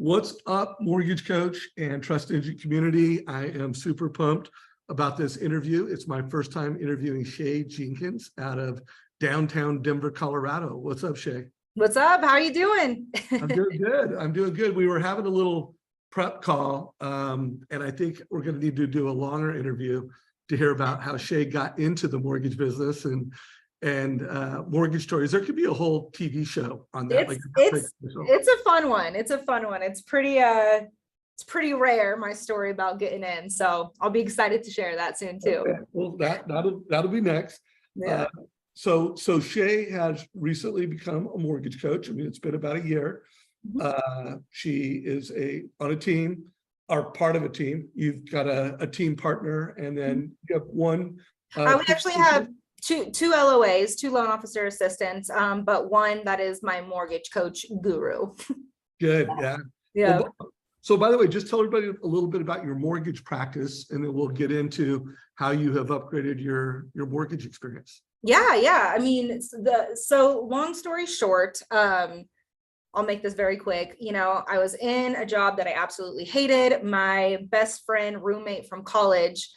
What's up, Mortgage Coach and Trust Agent community? I am super pumped about this interview. It's my first time interviewing Shay Jenkins out of downtown Denver, Colorado. What's up, Shay? What's up? How are you doing? I'm doing good. I'm doing good. We were having a little prep call, and I think we're going to need to do a longer interview to hear about how Shay got into the mortgage business and mortgage stories. There could be a whole TV show on that. It's a fun one. It's a fun one. It's pretty rare, my story about getting in. So I'll be excited to share that soon too. Okay. Well, that'll be next. Yeah. So Shay has recently become a mortgage coach. I mean, it's been about a year. She is on a team, or part of a team. You've got a team partner, and then you have one. We actually have two LOAs, two loan officer assistants, but one that is my mortgage coach guru. Good, yeah. Yeah. Well, so by the way, just tell everybody a little bit about your mortgage practice, and then we'll get into how you have upgraded your mortgage experience. Yeah. I mean, so long story short, I'll make this very quick. You know, I was in a job that I absolutely hated. My best friend, roommate from college,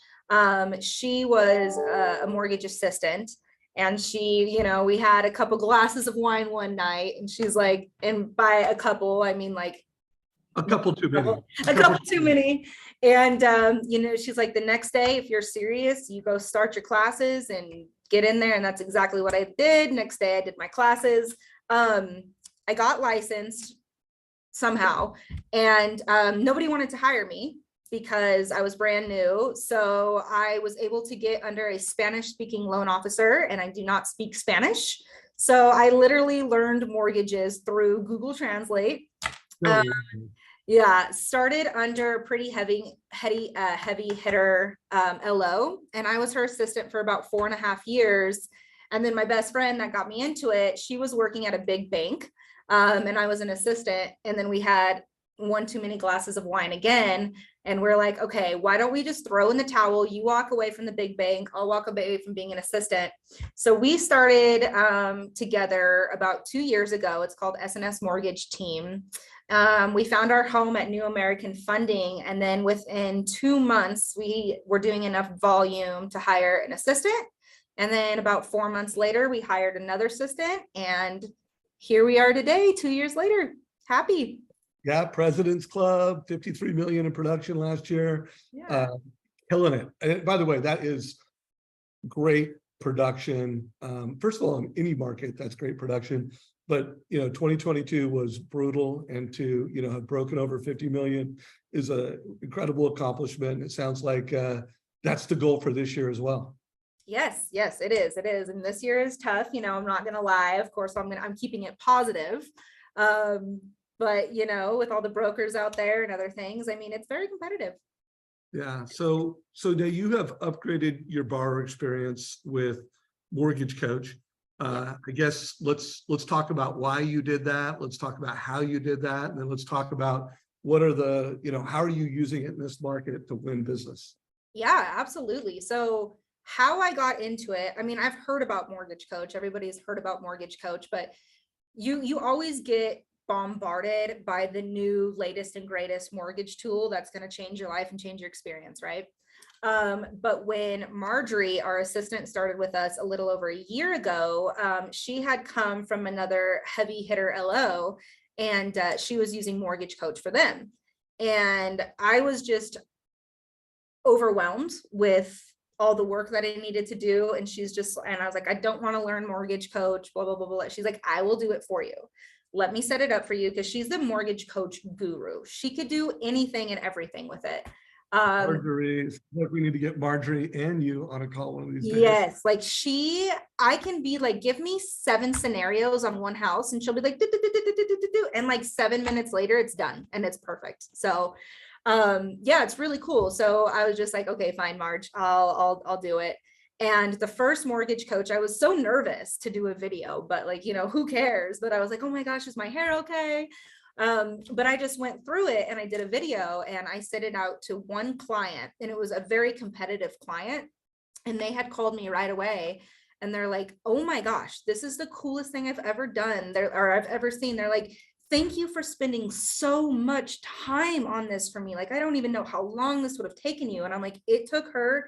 she was a mortgage assistant, and she, we had a couple glasses of wine one night, and she's like, and by a couple, I mean like a couple too many. A couple too many. And, she's like, the next day, if you're serious, you go start your classes and get in there. And that's exactly what I did. Next day, I did my classes. I got licensed somehow, and nobody wanted to hire me because I was brand new. So I was able to get under a Spanish speaking loan officer, and I do not speak Spanish. So I literally learned mortgages through Google Translate. Yeah, started under a pretty heavy hitter LO, and I was her assistant for about 4.5 years. And then my best friend that got me into it, she was working at a big bank, and I was an assistant. And then we had one too many glasses of wine again, and we're like, okay, why don't we just throw in the towel? You walk away from the big bank, I'll walk away from being an assistant. So we started together about 2 years ago. It's called SNS Mortgage Team. We found our home at New American Funding, and then within 2 months, we were doing enough volume to hire an assistant. And then about 4 months later, we hired another assistant, and here we are today, 2 years later. Happy. Yeah, President's Club, 53 million in production last year. Yeah. Killing it. And by the way, that is great production. First of all, in any market, that's great production. But 2022 was brutal, and to have broken over 50 million is an incredible accomplishment. It sounds like that's the goal for this year as well. Yes, it is. And this year is tough. I'm not gonna lie. Of course, I'm keeping it positive. But with all the brokers out there and other things, I mean, it's very competitive. Yeah. So now you have upgraded your borrower experience with Mortgage Coach. I guess let's talk about why you did that. Let's talk about how you did that, and then let's talk about what are the how are you using it in this market to win business. Yeah, absolutely. So how I got into it, I mean, I've heard about Mortgage Coach. Everybody's heard about Mortgage Coach, but you always get bombarded by the new latest and greatest mortgage tool that's going to change your life and change your experience, right? But when Marjorie, our assistant, started with us a little over a year ago, she had come from another heavy hitter LO, and she was using Mortgage Coach for them. And I was just overwhelmed with all the work that I needed to do. And I was like, I don't want to learn Mortgage Coach, blah, blah, blah, blah. She's like, I will do it for you. Let me set it up for you, because she's the Mortgage Coach guru. She could do anything and everything with it. Marjorie, we need to get Marjorie and you on a call one of these days. Yes, like I can be like, give me 7 scenarios on one house, and she'll be like, and like 7 minutes later, it's done and it's perfect. So yeah, it's really cool. So I was just like, okay, fine, Marge, I'll do it. And the first Mortgage Coach, I was so nervous to do a video, but like, who cares? But I was like, oh my gosh, is my hair okay? But I just went through it, and I did a video, and I sent it out to one client, and it was a very competitive client, and they had called me right away, and they're like, oh my gosh, this is the coolest thing I've ever done. I've ever seen. They're like, thank you for spending so much time on this for me. Like, I don't even know how long this would have taken you. And I'm like, it took her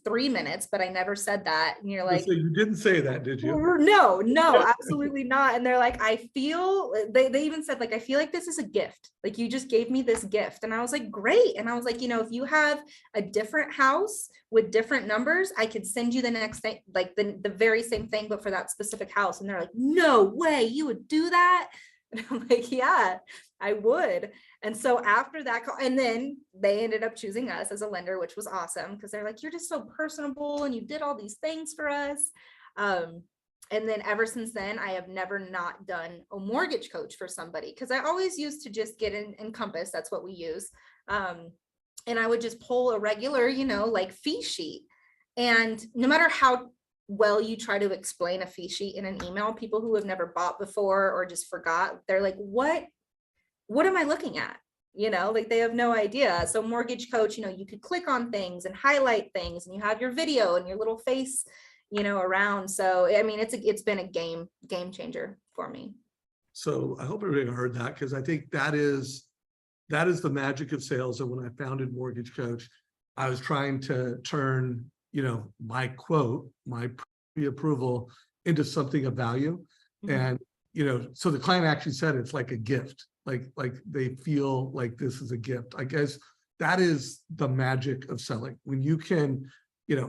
3 minutes, but I never said that. And you're like, So you didn't say that, did you? no, absolutely not. And they're like, I feel, they even said, like, I feel like this is a gift. Like, you just gave me this gift. And I was like, great. And I was like, if you have a different house with different numbers, I could send you the next thing, like the very same thing, but for that specific house. And they're like, no way, you would do that. And I'm like, yeah, I would. And so after that call, and then they ended up choosing us as a lender, which was awesome, because they're like, you're just so personable and you did all these things for us. And then ever since then, I have never not done a mortgage coach for somebody, because I always used to just get in Encompass. That's what we use. And I would just pull a regular, like fee sheet. And no matter how well you try to explain a fee sheet in an email, people who have never bought before or just forgot, they're like, what am I looking at? Like they have no idea. So Mortgage Coach, you could click on things and highlight things, and you have your video and your little face, around. So, I mean, it's been a game changer for me. So I hope everybody heard that, because I think that is the magic of sales. And when I founded Mortgage Coach, I was trying to turn, my quote, my pre-approval into something of value. Mhm. And, so the client actually said it's like a gift, like they feel like this is a gift. I guess that is the magic of selling. When you can,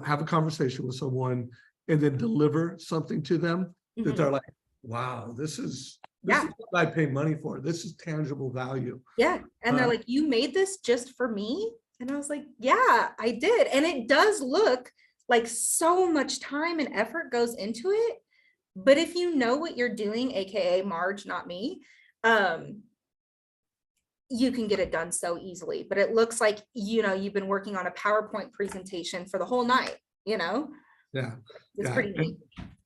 have a conversation with someone and then deliver something to them that Mhm. they're like, wow, this is Yeah. what I pay money for. This is tangible value. Yeah. And they're like, you made this just for me? And I was like, yeah, I did. And it does look like so much time and effort goes into it. But if you know what you're doing, AKA Marge, not me, you can get it done so easily. But it looks like, you've been working on a PowerPoint presentation for the whole night, Yeah. It's Yeah. pretty neat.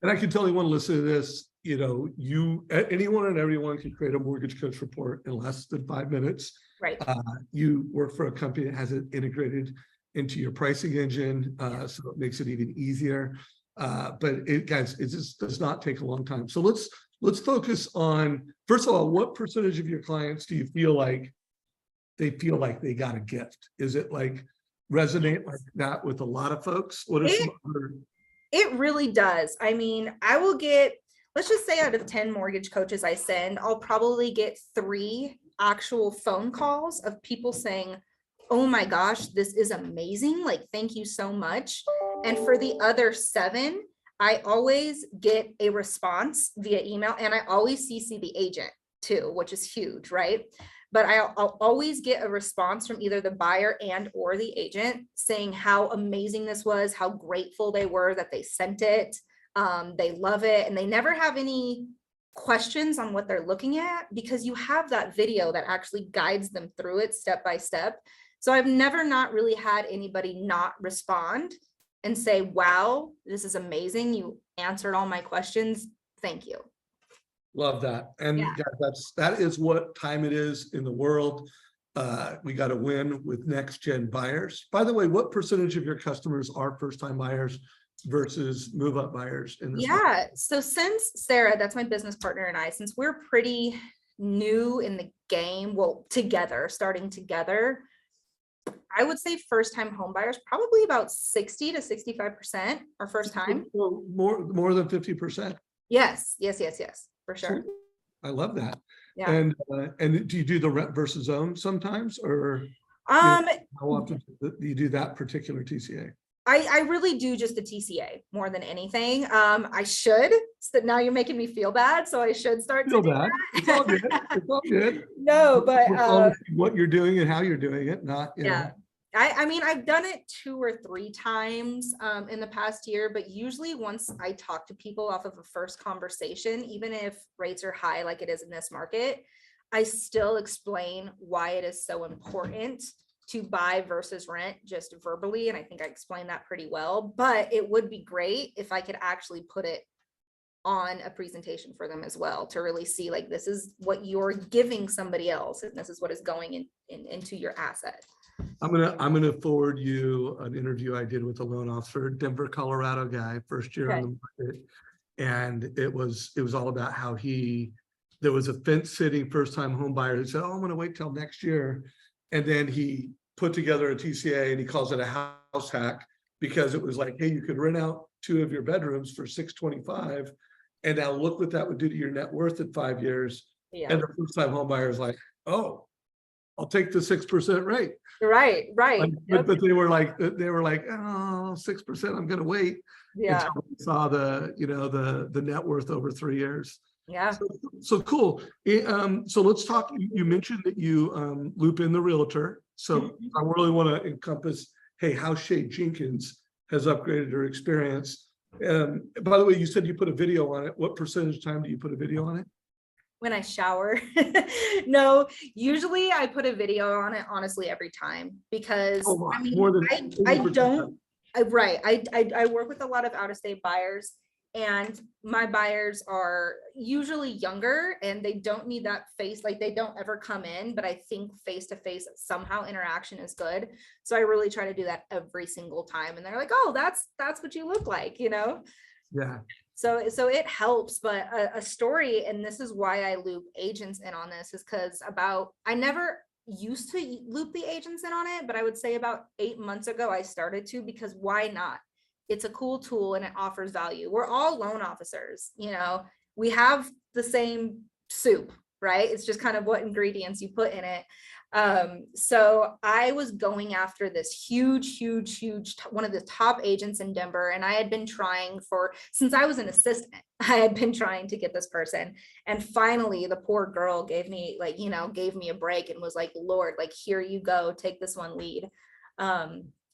And I can tell you, want to listen to this, anyone and everyone can create a Mortgage Coach report in less than 5 minutes. Right. You work for a company that has it integrated into your pricing engine, so it makes it even easier. But it just does not take a long time. So let's focus on, first of all, what percentage of your clients do you feel like they got a gift? Is it like resonate like that with a lot of folks? What are some other? It really does. I mean, I will get, let's just say out of 10 mortgage coaches I send, I'll probably get 3 actual phone calls of people saying, oh my gosh, this is amazing. Like, thank you so much. And for the other 7, I always get a response via email, and I always CC the agent too, which is huge, right? But I'll always get a response from either the buyer and or the agent saying how amazing this was, how grateful they were that they sent it. They love it, and they never have any questions on what they're looking at, because you have that video that actually guides them through it step by step. So I've never not really had anybody not respond and say, wow, this is amazing. You answered all my questions. Thank you. Love that. And Yeah. guys, that is what time it is in the world. We got to win with next gen buyers. By the way, what percentage of your customers are first time buyers versus move up buyers in this market? Yeah. So since Sarah, that's my business partner, and I, since we're pretty new in the game, well, starting together, I would say first time home buyers, probably about 60 to 65% are first time. So more than 50%. Yes, for sure. I love that. Yeah. And do you do the rent versus own sometimes, or Um, how often do you do that particular TCA? I really do just the TCA more than anything. I should. So now you're making me feel bad, so I should start to Feel do bad. that. It's all good. It's all good. No, but What you're doing and how you're doing it, not yeah. I mean, I've done it 2 or 3 times in the past year, but usually once I talk to people off of a first conversation, even if rates are high like it is in this market, I still explain why it is so important to buy versus rent just verbally. And I think I explained that pretty well, but it would be great if I could actually put it on a presentation for them as well, to really see, like, this is what you're giving somebody else, and this is what is going into your asset. I'm gonna forward you an interview I did with a loan officer, Denver, Colorado guy, first year on the market, and it was all about how he there was a fence sitting first time home buyer who said, oh, I'm going to wait till next year. And then he put together a TCA and he calls it a house hack because it was like, hey, you could rent out 2 of your bedrooms for $625. And now look what that would do to your net worth in 5 years. Yeah. And the first time home buyer is like, oh, I'll take the 6% rate. Right. But they were like, oh, 6%, I'm going to wait. Yeah. Until we saw the net worth over 3 years. Yeah. So cool. So let's talk. You mentioned that you loop in the realtor. So I really want to encompass, hey, how Shay Jenkins has upgraded her experience. By the way, you said you put a video on it. What percentage of time do you put a video on it? When I shower. No, usually I put a video on it, honestly, every time, because I mean, more than I don't, I work with a lot of out-of-state buyers, and my buyers are usually younger and they don't need that face, like they don't ever come in, but I think face-to-face somehow interaction is good. So I really try to do that every single time. And they're like, oh, that's what you look like, you know? Yeah. So it helps, but a story, and this is why I loop agents in on this, is because I never used to loop the agents in on it, but I would say about 8 months ago, I started to, because why not? It's a cool tool and it offers value. We're all loan officers, you know, we have the same soup, right? It's just kind of what ingredients you put in it. So I was going after this huge, one of the top agents in Denver. And I had been trying since I was an assistant, I had been trying to get this person. And finally the poor girl gave me a break and was like, Lord, like, here you go, take this one lead.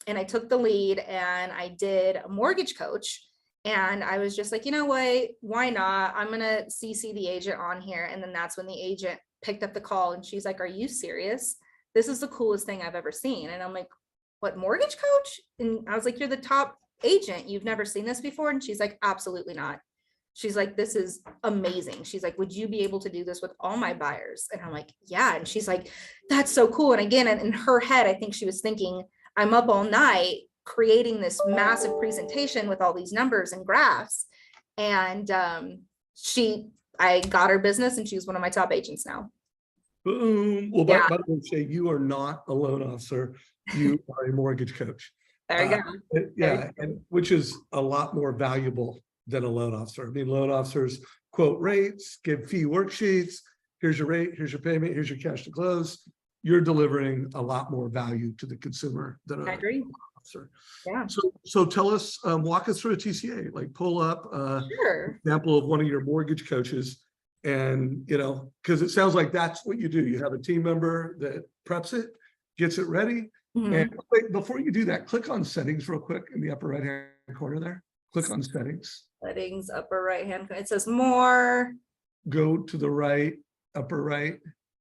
And I took the lead and I did a mortgage coach. And I was just like, you know what, why not? I'm going to CC the agent on here. And then that's when the agent picked up the call and she's like, are you serious? This is the coolest thing I've ever seen. And I'm like, what, mortgage coach? And I was like, you're the top agent. You've never seen this before? And she's like, absolutely not. She's like, this is amazing. She's like, would you be able to do this with all my buyers? And I'm like, yeah. And she's like, that's so cool. And again, in her head, I think she was thinking, I'm up all night creating this massive presentation with all these numbers and graphs. And I got her business and she's one of my top agents now. Boom. Well, by the way, Shay, you are not a loan officer. You are a mortgage coach. There you go. Yeah, and which is a lot more valuable than a loan officer. I mean, loan officers quote rates, give fee worksheets. Here's your rate, here's your payment, here's your cash to close. You're delivering a lot more value to the consumer than a agree. loan officer. Yeah. So tell us, walk us through a TCA, like pull up Sure. example of one of your mortgage coaches. And, you know, because it sounds like that's what you do. You have a team member that preps it, gets it ready. And wait, before you do that, click on settings real quick in the upper right hand corner there. Click on settings. Settings, upper right hand. It says more. Go to the right, upper right.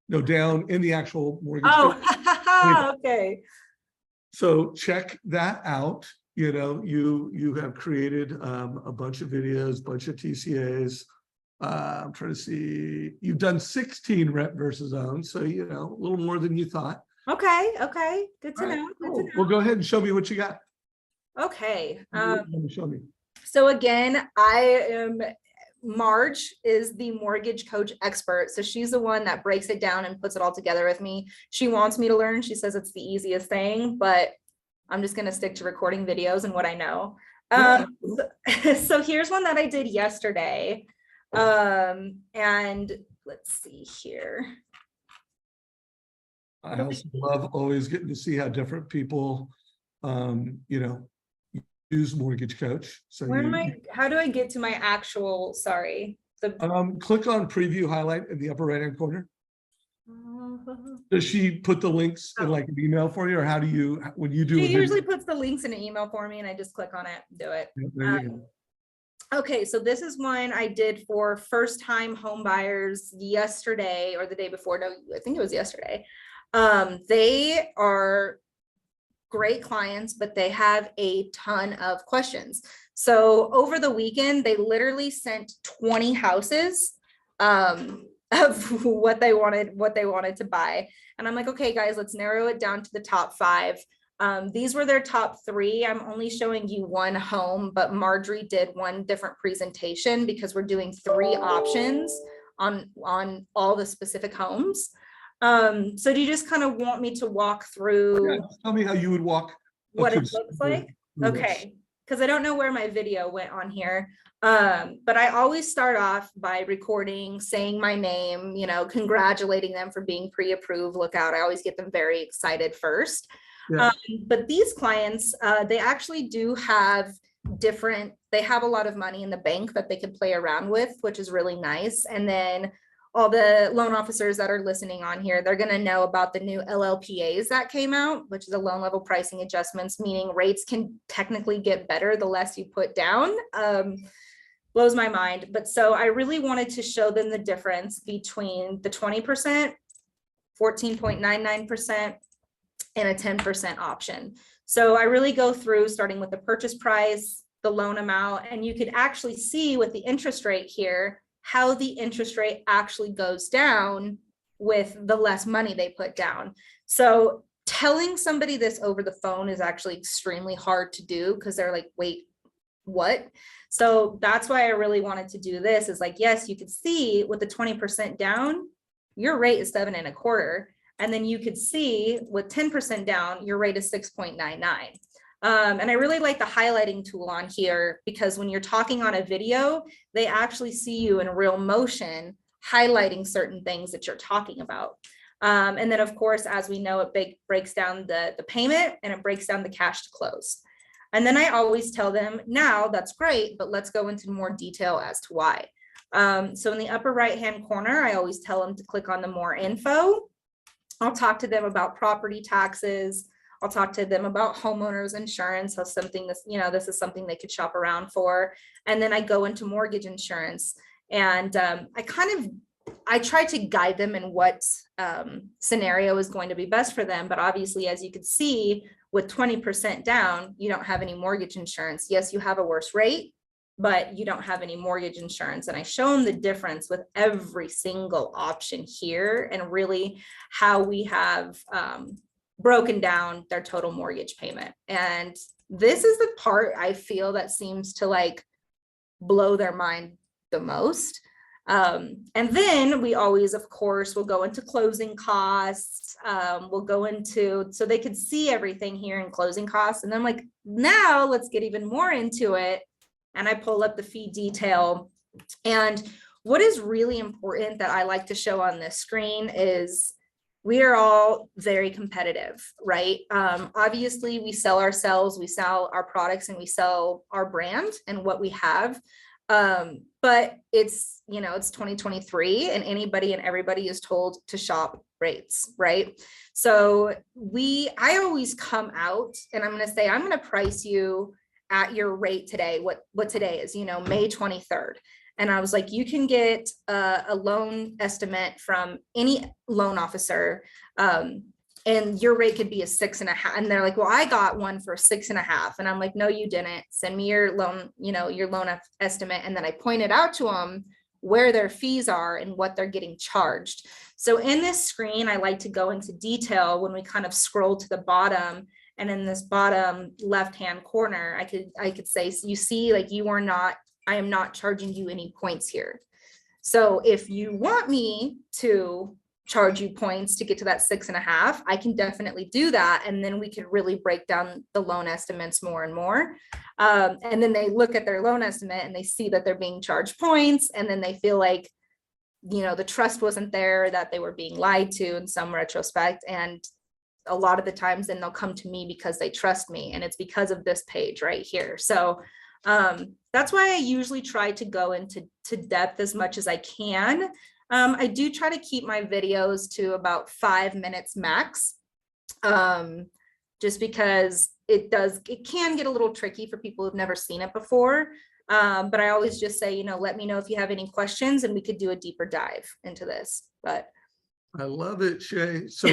No, down in the actual mortgage. Oh, okay. So check that out. You know, you have created a bunch of videos, bunch of TCAs. I'm trying to see, you've done 16 rent versus own. So, you know, a little more than you thought. Okay. Good to know. Cool. Well, go ahead and show me what you got. Okay. Show me. So again, Marge is the mortgage coach expert. So she's the one that breaks it down and puts it all together with me. She wants me to learn. She says it's the easiest thing, but I'm just going to stick to recording videos and what I know. So here's one that I did yesterday. And let's see here. I also love always getting to see how different people, you know, use Mortgage Coach. So how do I get to my actual, sorry. Click on preview highlight in the upper right hand corner. Does she put the links in like an email for you, or how do you, when you do? She usually puts the links in an email for me and I just click on it and do it. There you go. Okay, so this is one I did for first time home buyers yesterday or the day before. No, I think it was yesterday. They are great clients, but they have a ton of questions. So over the weekend, they literally sent 20 houses of what they wanted to buy. And I'm like, okay, guys, let's narrow it down to the top 5. These were their top 3. I'm only showing you one home, but Marjorie did one different presentation because we're doing 3 options on all the specific homes. So do you just kind of want me to walk through Yeah, tell me how you would walk a what it consumer looks like? through this. Okay, because I don't know where my video went on here. But I always start off by recording, saying my name, you know, congratulating them for being pre-approved. Look out, I always get them very excited first. Yeah. But these clients, they actually do have they have a lot of money in the bank that they could play around with, which is really nice. And then all the loan officers that are listening on here, they're going to know about the new LLPAs that came out, which is a loan level pricing adjustments, meaning rates can technically get better the less you put down. Blows my mind. But so I really wanted to show them the difference between the 20%, 14.99%, and a 10% option. So I really go through starting with the purchase price, the loan amount, and you could actually see with the interest rate here, how the interest rate actually goes down with the less money they put down. So telling somebody this over the phone is actually extremely hard to do because they're like, wait, what? So that's why I really wanted to do this is like, yes, you could see with the 20% down, your rate is 7.25. And then you could see with 10% down, your rate is 6.99. And I really like the highlighting tool on here because when you're talking on a video, they actually see you in real motion, highlighting certain things that you're talking about. And then of course, as we know, it breaks down the payment and it breaks down the cash to close. And then I always tell them, now that's great, but let's go into more detail as to why. So in the upper right-hand corner, I always tell them to click on the more info. I'll talk to them about property taxes. I'll talk to them about homeowners insurance. So something this, you know, this is something they could shop around for. And then I go into mortgage insurance and I try to guide them in what scenario is going to be best for them. But obviously, as you can see, with 20% down, you don't have any mortgage insurance. Yes, you have a worse rate, but you don't have any mortgage insurance. And I show them the difference with every single option here and really how we have broken down their total mortgage payment. And this is the part I feel that seems to like blow their mind the most. And then we always, of course, will go into closing costs. We'll go into, so they could see everything here in closing costs. And then I'm like, now let's get even more into it. And I pull up the fee detail. And what is really important that I like to show on this screen is we are all very competitive, right? Obviously, we sell ourselves, we sell our products, and we sell our brand and what we have. But it's, you know, it's 2023 and anybody and everybody is told to shop rates, right? So I always come out and I'm going to say, I'm going to price you at your rate today, what today is, you know, May 23rd. And I was like, you can get a loan estimate from any loan officer, and your rate could be a 6.5. And they're like, well, I got one for 6.5. And I'm like, no, you didn't. Send me your loan, you know, your loan estimate. And then I pointed out to them where their fees are and what they're getting charged. So in this screen, I like to go into detail when we kind of scroll to the bottom. And in this bottom left-hand corner, I could say, so you see, like I am not charging you any points here. So if you want me to charge you points to get to that 6.5, I can definitely do that. And then we could really break down the loan estimates more and more. And then they look at their loan estimate and they see that they're being charged points. And then they feel like, you know, the trust wasn't there, that they were being lied to in some retrospect. And a lot of the times then they'll come to me because they trust me. And it's because of this page right here. So that's why I usually try to go into depth as much as I can. I do try to keep my videos to about 5 minutes max, just because it can get a little tricky for people who've never seen it before. But I always just say, you know, let me know if you have any questions and we could do a deeper dive into this. But I love it, Shay. So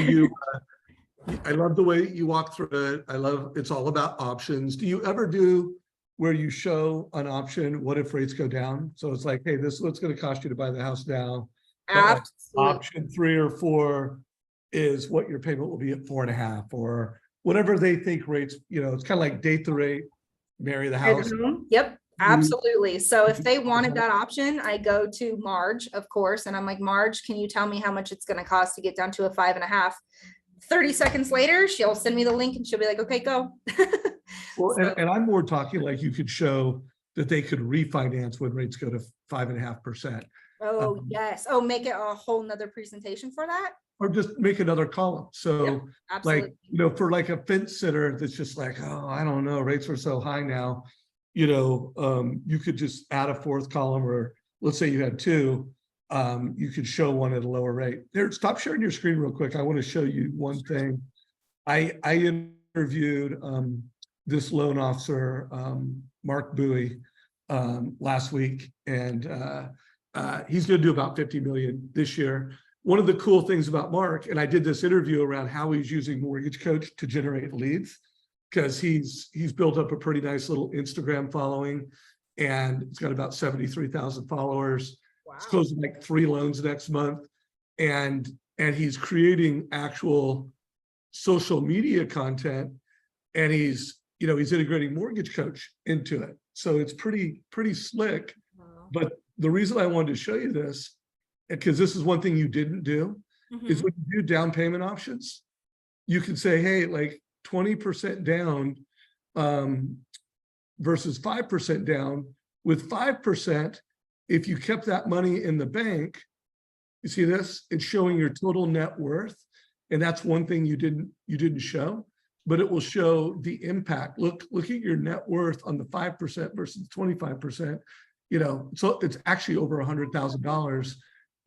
I love the way you walk through it. I love, it's all about options. Do you ever do where you show an option, what if rates go down? So it's like, hey, this is what's going to cost you to buy the house now. But like option 3 or 4 is what your payment will be at 4.5 or whatever they think rates, you know, it's kind of like date the rate, marry the house. Yep. Absolutely. So if they wanted that option, I go to Marge, of course, and I'm like, Marge, can you tell me how much it's going to cost to get down to a 5.5? 30 seconds later, she'll send me the link and she'll be like, okay, go. Well, So, and I'm more talking like you could show that they could refinance when rates go to 5.5%. oh, yes. Oh, make it a whole nother presentation for that. Or just make another column. So Yep, absolutely. like, for like a fence sitter that's just like, oh, I don't know, rates are so high now, you could just add a fourth column, or let's say you had two, you could show one at a lower rate. There, stop sharing your screen real quick. I want to show you one thing. I interviewed this loan officer, Mark Bowie, last week, and he's going to do about 50 million this year. One of the cool things about Mark, and I did this interview around how he's using MortgageCoach to generate leads, because he's built up a pretty nice little Instagram following, and it's got about 73,000 followers. Wow. It's closing like 3 loans next month, and he's creating actual social media content, and he's integrating MortgageCoach into it. So it's pretty slick. Wow. But the reason I wanted to show you this, because this is one thing you didn't do, is when you do down payment options, you can say, hey, like 20% down versus 5% down. With 5%, if you kept that money in the bank, you see this? It's showing your total net worth. And that's one thing you didn't show, but it will show the impact. Look at your net worth on the 5% versus 25%. So it's actually over $100,000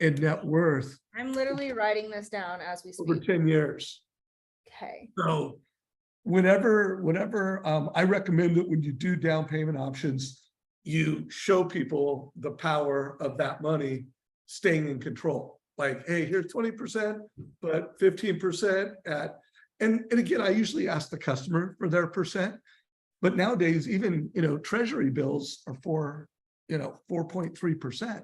in net worth. I'm literally writing this down as we speak. Over 10 years. Okay. So whenever I recommend that when you do down payment options, you show people the power of that money staying in control. Like, hey, here's 20%, but 15% at, and again, I usually ask the customer for their percent, but nowadays, even, treasury bills are 4.3%.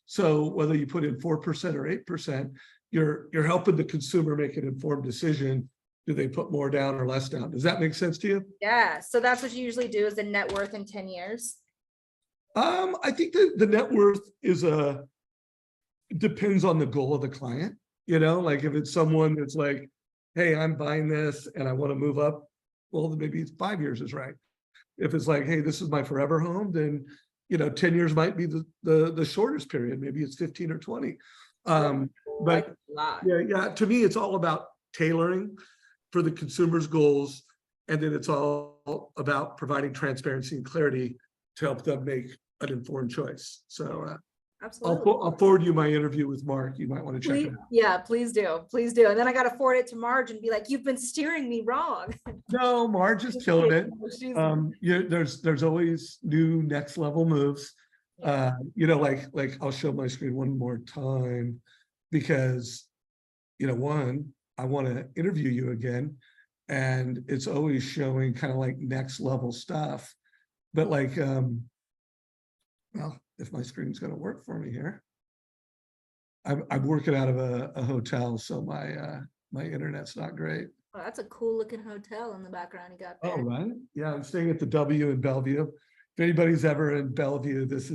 So whether you put in 4% or 8%, you're helping the consumer make an informed decision. Do they put more down or less down? Does that make sense to you? Yeah. So that's what you usually do, is the net worth in 10 years. I think that the net worth depends on the goal of the client. Like if it's someone that's like, hey, I'm buying this and I want to move up, well, then maybe 5 years is right. If it's like, hey, this is my forever home, then 10 years might be the shortest period. Maybe it's 15 or 20. But yeah, to me, it's all about tailoring for the consumer's goals. And then it's all about providing transparency and clarity to help them make an informed choice. So absolutely. I'll forward you my interview with Mark. You might want to check it out. Yeah, please do. Please do. And then I got to forward it to Marge and be like, you've been steering me wrong. No, Marge is killing it. There's always new next level moves. Like I'll show my screen one more time, because one, I want to interview you again, and it's always showing kind of like next level stuff. But like, well, if my screen's going to work for me here, I'm working out of a hotel, so my internet's not great. Oh, that's a cool looking hotel in the background you got there. Oh, right. Yeah, I'm staying at the W in Bellevue. If anybody's ever in Bellevue, this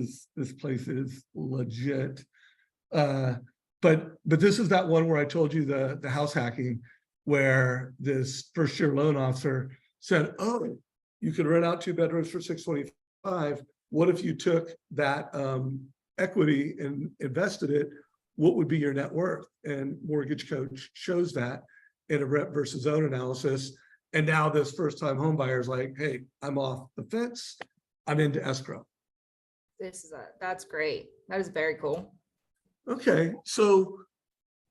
place is legit. But this is that one where I told you the house hacking, where this first year loan officer said, oh, you could rent out 2 bedrooms for $625. What if you took that equity and invested it? What would be your net worth? And MortgageCoach shows that in a rent versus own analysis. And now this first-time home buyer is like, hey, I'm off the fence. I'm into escrow. That's great. That is very cool. Okay, so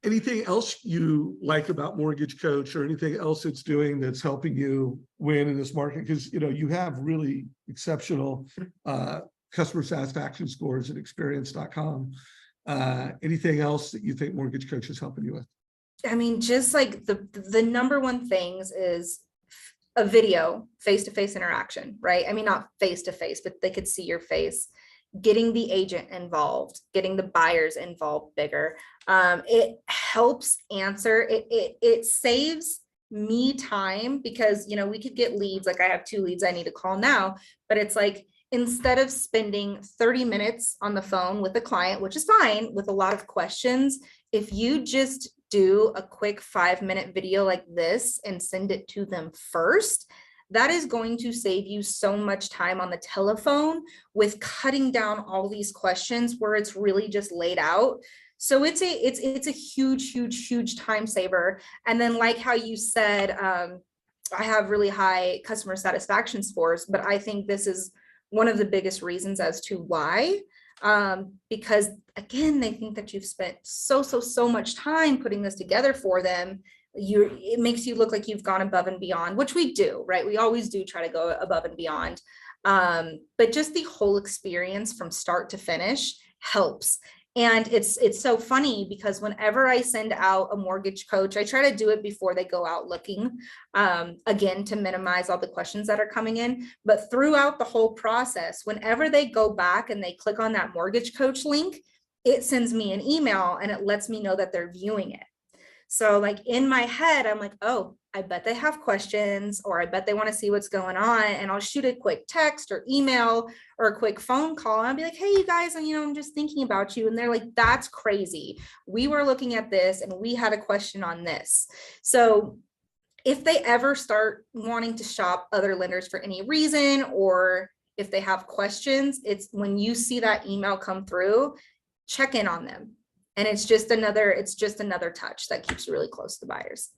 anything else you like about MortgageCoach, or anything else it's doing that's helping you win in this market? Because you have really exceptional customer satisfaction scores at experience.com. Anything else that you think MortgageCoach is helping you with? I mean, just like the number one things is a video, face-to-face interaction, right? I mean, not face-to-face, but they could see your face. Getting the agent involved, getting the buyers involved bigger. It helps answer, it saves me time, because we could get leads. Like I have 2 leads I need to call now, but it's like, instead of spending 30 minutes on the phone with the client, which is fine with a lot of questions, if you just do a quick 5-minute video like this and send it to them first, that is going to save you so much time on the telephone with cutting down all these questions where it's really just laid out. So it's a huge time saver. And then, like how you said, I have really high customer satisfaction scores, but I think this is one of the biggest reasons as to why, because again, they think that you've spent so much time putting this together for them. It makes you look like you've gone above and beyond, which we do, right? We always do try to go above and beyond. But just the whole experience from start to finish helps. And it's so funny because whenever I send out a mortgage coach, I try to do it before they go out looking, again, to minimize all the questions that are coming in. But throughout the whole process, whenever they go back and they click on that mortgage coach link, it sends me an email and it lets me know that they're viewing it. So like in my head, I'm like, oh, I bet they have questions, or I bet they want to see what's going on. And I'll shoot a quick text or email or a quick phone call. And I'll be like, hey, you guys, and I'm just thinking about you. And they're like, that's crazy. We were looking at this and we had a question on this. So if they ever start wanting to shop other lenders for any reason, or if they have questions, it's when you see that email come through, check in on them. And it's just another touch that keeps you really close to buyers.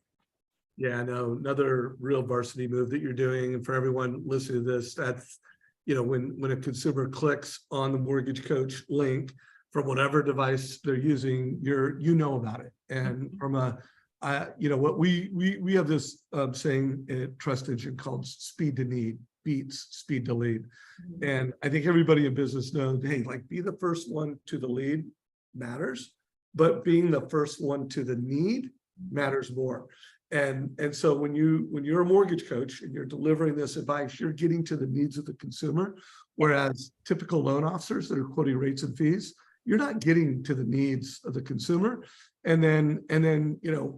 Yeah, I know, another real varsity move that you're doing. And for everyone listening to this, that's, when a consumer clicks on the Mortgage Coach link from whatever device they're using, about it. And from what we have this saying at Trust Engine called speed to need beats speed to lead. And I think everybody in business knows, hey, like be the first one to the lead matters, but being the first one to the need matters more. And so when you're a mortgage coach and you're delivering this advice, you're getting to the needs of the consumer, whereas typical loan officers that are quoting rates and fees, you're not getting to the needs of the consumer. And then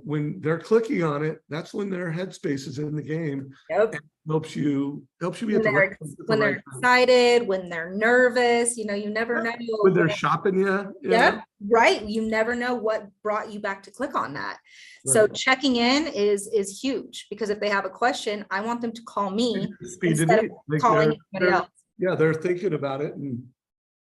when they're clicking on it, that's when their headspace is in the game. Yep. And helps you be when they're excited, when they're nervous, you never know when they're shopping you. Yeah, right. You never know what brought you back to click on that. Right. So checking in is huge, because if they have a question, I want them to call me instead of calling anybody else. Yeah, they're thinking about it, and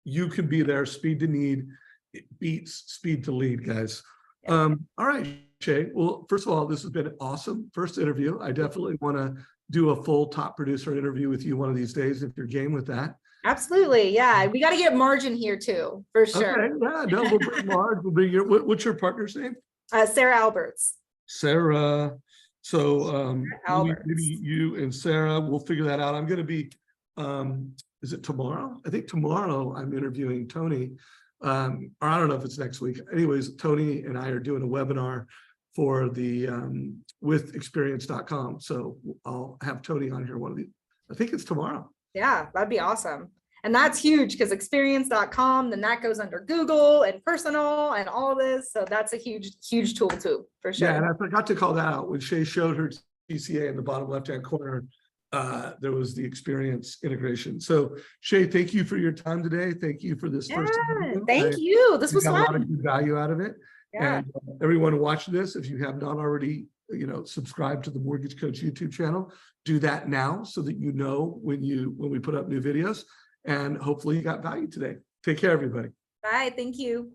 you can be there. Speed to need, it beats speed to lead, guys. Yeah. All right, Shay. Well, first of all, this has been an awesome first interview. I definitely want to do a full top producer interview with you one of these days if you're game with that. Absolutely. Yeah. We got to get Margin here too, for sure. Okay. Yeah. No, we'll bring Marge. We'll bring what's your partner's name? Sarah Alberts. Sarah. So maybe you and Sarah, we'll figure that out. I'm going to be, is it tomorrow? I think tomorrow I'm interviewing Tony. Or I don't know if it's next week. Anyways, Tony and I are doing a webinar for the with experience.com. So I'll have Tony on here I think it's tomorrow. Yeah, that'd be awesome. And that's huge, because experience.com, then that goes under Google and personal and all this. So that's a huge tool too, for sure. Yeah, and I forgot to call that out. When Shay showed her TCA in the bottom left-hand corner, there was the experience integration. So Shay, thank you for your time today. Thank you for this first interview. Thank you. This was fun. A lot of good value out of it. Yeah. And everyone watching this, if you have not already, subscribe to the Mortgage Coach YouTube channel, do that now so that when we put up new videos, and hopefully you got value today. Take care, everybody. Bye. Thank you.